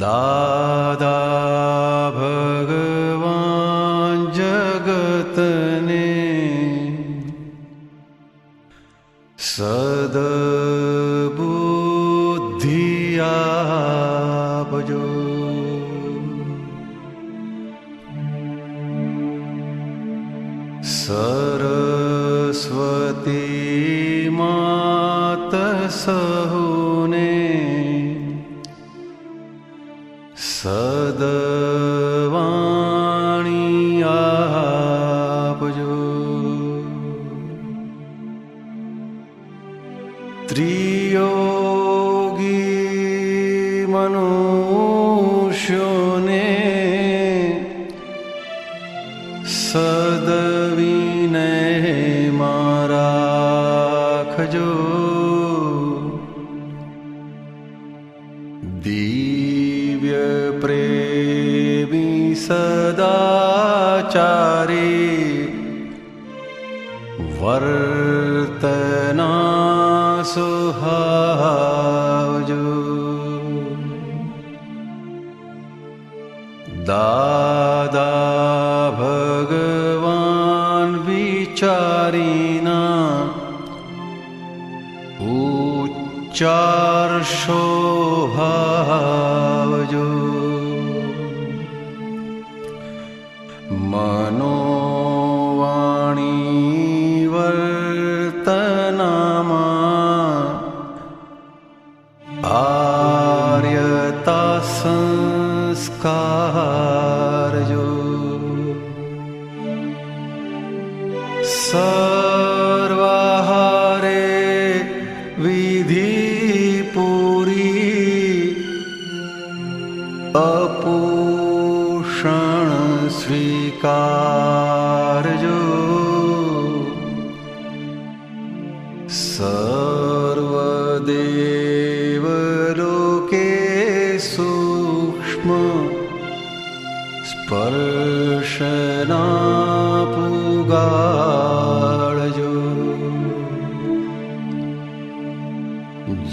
दादा भगवान जगतने सद्बुद्धि आपजो। सरस्वती मात सहुने सद्वाणी आपजो। त्रियोगी मनुष्यों ने सद्विनय मां राखजो। दिव्य प्रेमी सदाचारी वर्तना सुहावजो। दादा भगवान विचारीना उच्चार शोभावजो। मनोवाणी वर्तनामा आर्यता संस्कारजो। सर्वाहारे विधि पूरी अपोषण स्वीकारजो। सर्वदेवलोके सूक्ष्म स्पर्शना पुगाळजो।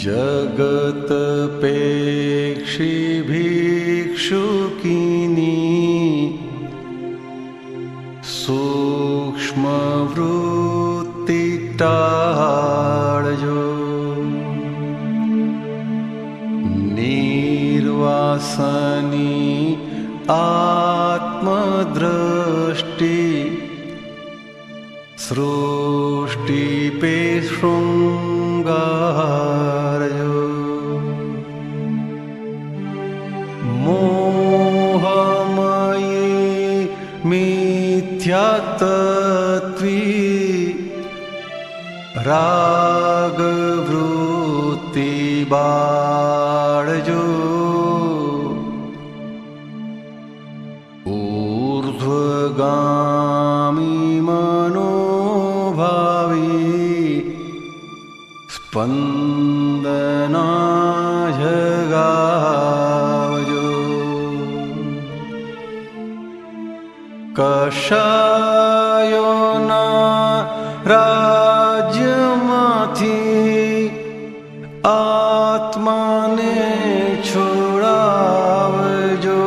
जगत पेक्षी भिक्षुकिनी सूक्ष्म वृत्ति टाळजो। निर्वासनी आत्मदृष्टि सृष्टि पे शृंगारजो। मोहमयी मिथ्यात्वी रागवृत्ति बाळजो। ऊर्ध्वगामी मनोभावी स्पंदना जगावजो। कषायोना राज्यमाथी आत्माने छोड़ावजो।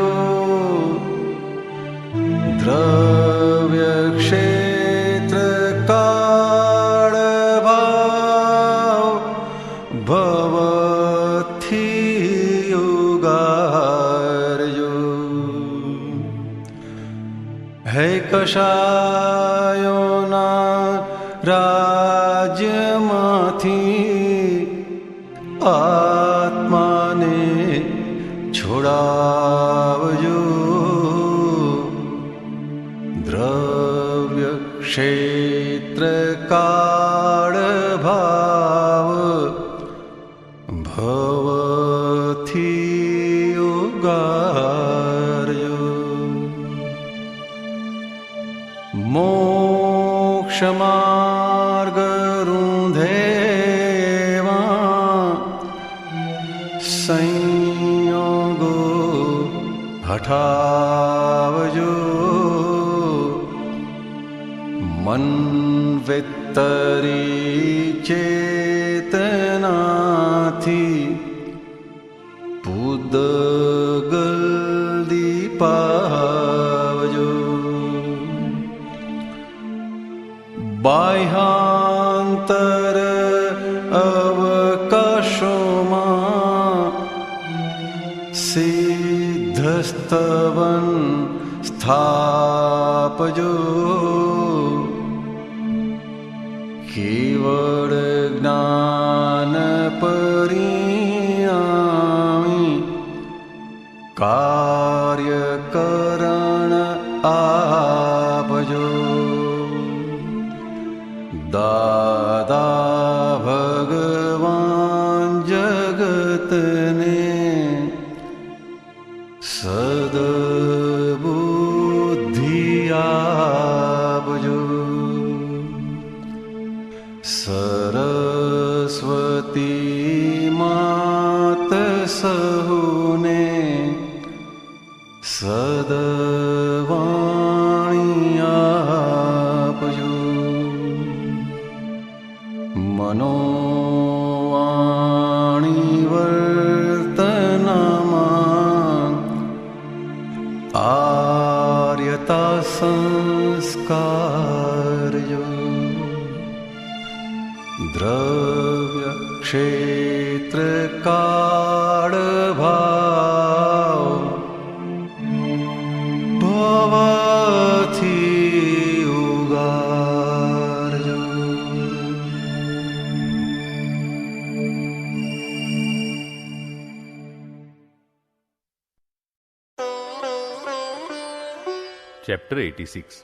द्रव्य क्षेत्र काल भाव भवथी उगारजो। है कषायोना राज्यमाथी आत्माने छोड़ावजो। द्रव्य क्षेत्र काल भाव भवथी उगारजो। मोक्ष मार्ग रुंधेवा संयोगो हठावजो। મન્વેતરી ચેતનાથી પૂદગલ દીપાવજો. બાહ્યાંતર અવકાશોમાં સિદ્ધસ્તવન સ્થાપજો. કેવળ જ્ઞાન પરિણામી કાર્યકરણ આપજો. દાદા ભગવાન જગતને સદબુદ્ધિ આપજો. સરસ્વતી માત સહુને સદવાણી આપજો. મનોવાણી વર્તનમાં આર્યતા સંસ્કારજો. દ્રવ્ય ક્ષેત્ર કાળ ભાવ ભવથી ઉગારજો. चैप्टर 86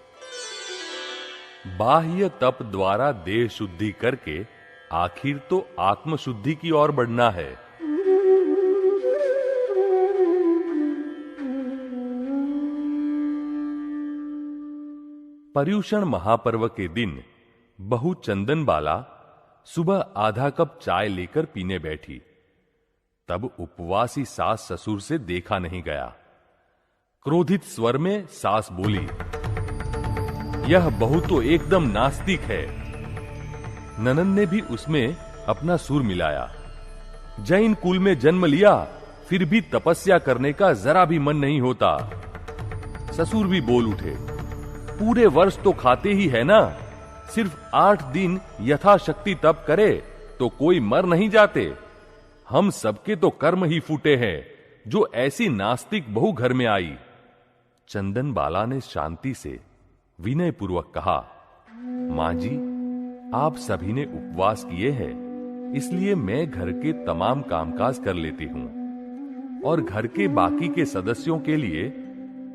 बाह्य तप द्वारा देह शुद्धि करके आखिर तो आत्म शुद्धि की ओर बढ़ना है. पर्युषण महापर्व के दिन बहू चंदनबाला सुबह आधा कप चाय लेकर पीने बैठी. तब उपवासी सास ससुर से देखा नहीं गया. क्रोधित स्वर में सास बोली, यह बहू तो एकदम नास्तिक है. ननद ने भी उसमें अपना सुर मिलाया. जैन कुल में जन्म लिया, फिर भी तपस्या करने का जरा भी मन नहीं होता. ससुर भी बोल उठे, पूरे वर्ष तो खाते ही है ना, सिर्फ 8 दिन यथाशक्ति तप करे तो कोई मर नहीं जाते. हम सबके तो कर्म ही फूटे हैं जो ऐसी नास्तिक बहू घर में आई. चंदन बाला ने शांति से विनय पूर्वक कहा, मां जी, आप सभी ने उपवास किए हैं, इसलिए मैं घर के तमाम कामकाज कर लेती हूं और घर के बाकी के सदस्यों के लिए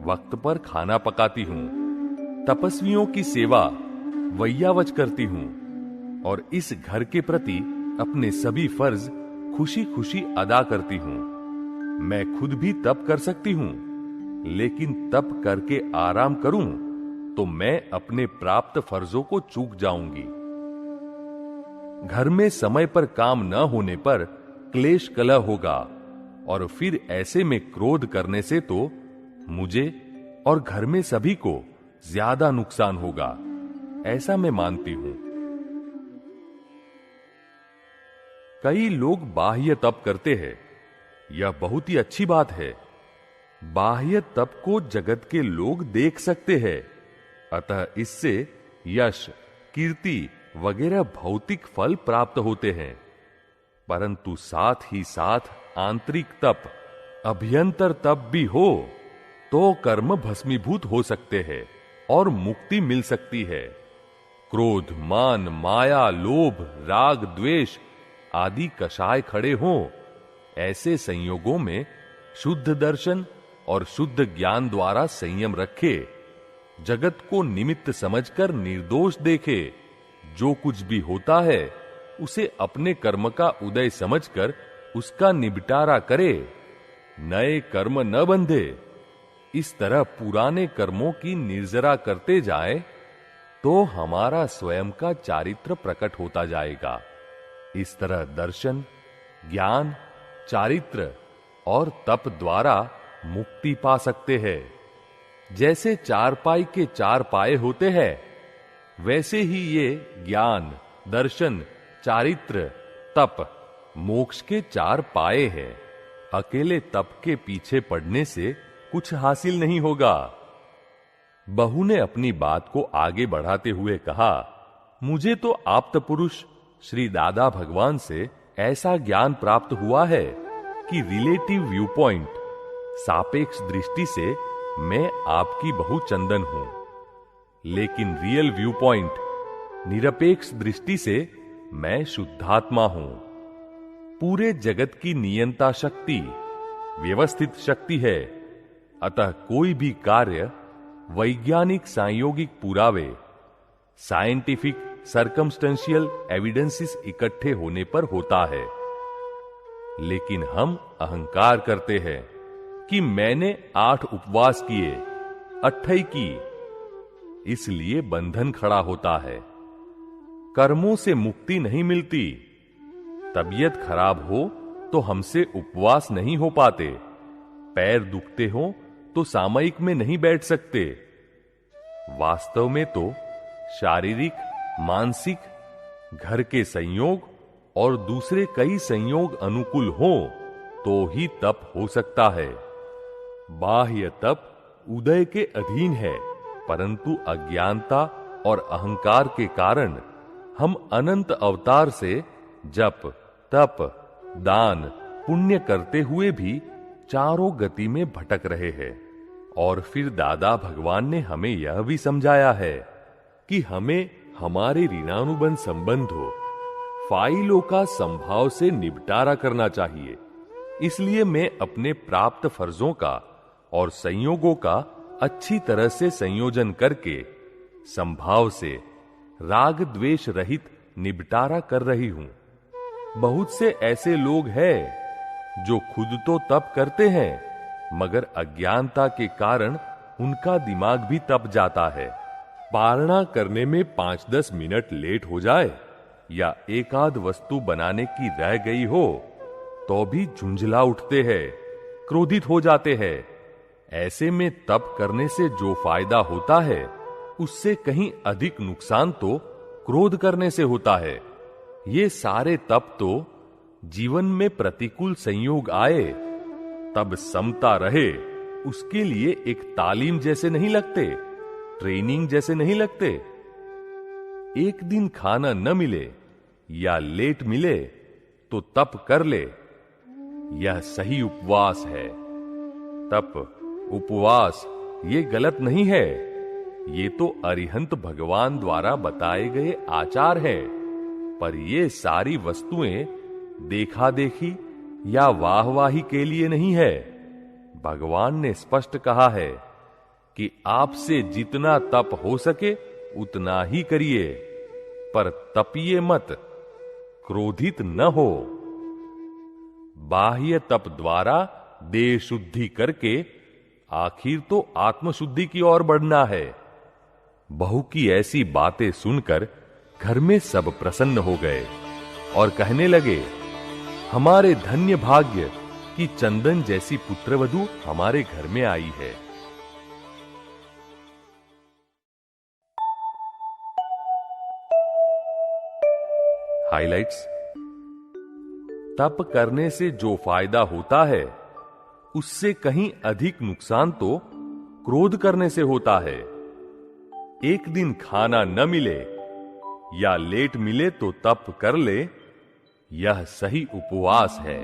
वक्त पर खाना पकाती हूं, तपस्वियों की सेवा वैयावच करती हूं और इस घर के प्रति अपने सभी फर्ज खुशी खुशी अदा करती हूं. मैं खुद भी तप कर सकती हूं, लेकिन तप करके आराम करूं तो मैं अपने प्राप्त फर्जों को चूक जाऊंगी. घर में समय पर काम न होने पर क्लेश कलह होगा और फिर ऐसे में क्रोध करने से तो मुझे और घर में सभी को ज्यादा नुकसान होगा, ऐसा मैं मानती हूं. कई लोग बाह्य तप करते हैं, यह बहुत ही अच्छी बात है. बाह्य तप को जगत के लोग देख सकते हैं, अतः इससे यश, कीर्ति वगैरह भौतिक फल प्राप्त होते हैं. परंतु साथ ही साथ आंतरिक तप, अभ्यंतर तप भी हो तो कर्म भस्मीभूत हो सकते हैं और मुक्ति मिल सकती है. क्रोध, मान, माया, लोभ, राग, द्वेष आदि कषाय खड़े हों, ऐसे संयोगों में शुद्ध दर्शन और शुद्ध ज्ञान द्वारा संयम रखे, जगत को निमित्त समझकर निर्दोष देखे, जो कुछ भी होता है उसे अपने कर्म का उदय समझकर उसका निबटारा करे, नए कर्म न बंधे. इस तरह पुराने कर्मों की निर्जरा करते जाए तो हमारा स्वयं का चारित्र प्रकट होता जाएगा. इस तरह दर्शन, ज्ञान, चारित्र और तप द्वारा मुक्ति पा सकते हैं. जैसे चारपाई के 4 पाए होते हैं, वैसे ही ये ज्ञान, दर्शन, चारित्र, तप, मोक्ष के 4 पाए हैं। अकेले तप के पीछे पड़ने से कुछ हासिल नहीं होगा। बहू ने अपनी बात को आगे बढ़ाते हुए कहा, मुझे तो आप्त पुरुष श्री दादा भगवान से ऐसा ज्ञान प्राप्त हुआ है कि रिलेटिव व्यू पॉइंट, सापेक्ष दृष्टि से मैं आपकी बहू चंदन हूं, लेकिन रियल व्यू पॉइंट, निरपेक्ष दृष्टि से मैं शुद्धात्मा हूं। पूरे जगत की नियंता शक्ति व्यवस्थित शक्ति है। अतः कोई भी कार्य वैज्ञानिक सांयोगिक पुरावे, साइंटिफिक सर्कमस्टेंशियल एविडेंसेस इकट्ठे होने पर होता है। लेकिन हम अहंकार करते हैं कि मैंने 8 उपवास किए, 28 की, इसलिए बंधन खड़ा होता है। कर्मों से मुक्ति नहीं मिलती। तबीयत खराब हो तो हमसे उपवास नहीं हो पाते। पैर दुखते हो तो सामयिक में नहीं बैठ सकते। वास्तव में तो शारीरिक, मानसिक, घर के संयोग और दूसरे कई संयोग अनुकूल हो तो ही तप हो सकता है। बाह्य तप उदय के अधीन है, परंतु अज्ञानता और अहंकार के कारण हम अनंत अवतार से जप, तप, दान, पुण्य करते हुए भी चारों गति में भटक रहे हैं। और फिर दादा भगवान ने हमें यह भी समझाया है कि हमें हमारे ऋणानुबंध संबंधों, फाइलों का संभाव से निपटारा करना चाहिए। इसलिए मैं अपने प्राप्त फर्जों का और संयोगों का अच्छी तरह से संयोजन करके संभाव से राग द्वेष रहित निपटारा कर रही हूं। बहुत से ऐसे लोग हैं जो खुद तो तप करते हैं, मगर अज्ञानता के कारण उनका दिमाग भी तप जाता है। पारणा करने में 5-10 मिनट लेट हो जाए या एक आध वस्तु बनाने की रह गई हो तो भी झुंझला उठते हैं, क्रोधित हो जाते हैं। ऐसे में तप करने से जो फायदा होता है उससे कहीं अधिक नुकसान तो क्रोध करने से होता है। ये सारे तप तो जीवन में प्रतिकूल संयोग आए तब समता रहे उसके लिए एक तालीम जैसे नहीं लगते, ट्रेनिंग जैसे नहीं लगते। एक दिन खाना न मिले या लेट मिले तो तप कर ले, यह सही उपवास है। तप, उपवास ये गलत नहीं है। ये तो अरिहंत भगवान द्वारा बताए गए आचार है। पर ये सारी वस्तुएं देखा देखी या वाहवाही के लिए नहीं है। भगवान ने स्पष्ट कहा है कि आपसे जितना तप हो सके उतना ही करिए, पर तपिए मत, क्रोधित न हो। बाह्य तप द्वारा देह शुद्धि करके आखिर तो आत्मशुद्धि की ओर बढ़ना है। बहू की ऐसी बातें सुनकर घर में सब प्रसन्न हो गए और कहने लगे, हमारे धन्य भाग्य कि चंदन जैसी पुत्रवधू हमारे घर में आई है। हाइलाइट्स। तप करने से जो फायदा होता है उससे कहीं अधिक नुकसान तो क्रोध करने से होता है। एक दिन खाना न मिले या लेट मिले तो तप कर ले, यह सही उपवास है।